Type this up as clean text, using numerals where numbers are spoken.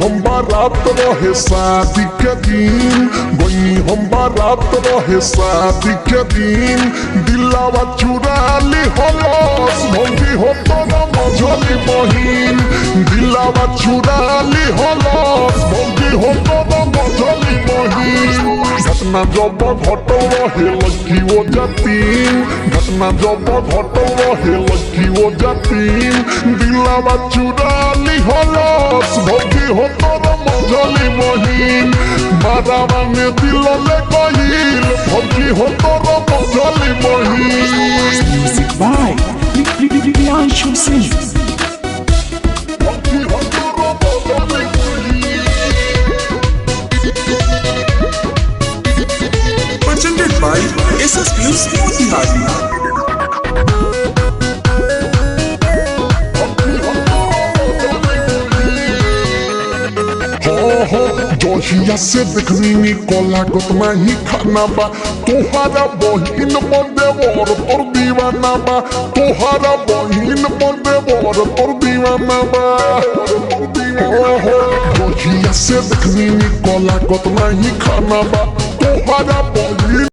हम बारात रहे शादी के दिन, गई हम बारात रहे शादी के दिन, दिलावा चुरा ली हलस भौजी हो तोरा मझली बहिन, दिलावा चुरा ली हलस भौजी हो तोरा मझली बहिन। घटना जब घटल रहे लड़की वो जातीन, घटना जब घटल रहे लड़की वो जातीन, दिलावा चुरा ली हलस भौजी हो तोरा मझली बहिन, मारावा में दिल ले गईल भौजी हो तोरा मझली बहिन। Music by Priyanshu Singh. भौजी हो तोरा मझली बहिन। Presented by SS Films Motihari. जोहिया से देखनी निकोला गोतमा ही खाना बा, तोहारा बहिन बंदे वर तोर दीवाना बा, तोहारा बहिन बंदे वर तोर दीवाना बा। जोहिया से देखनी निकोला गोतमा ही खाना बा, तोहारा बहिन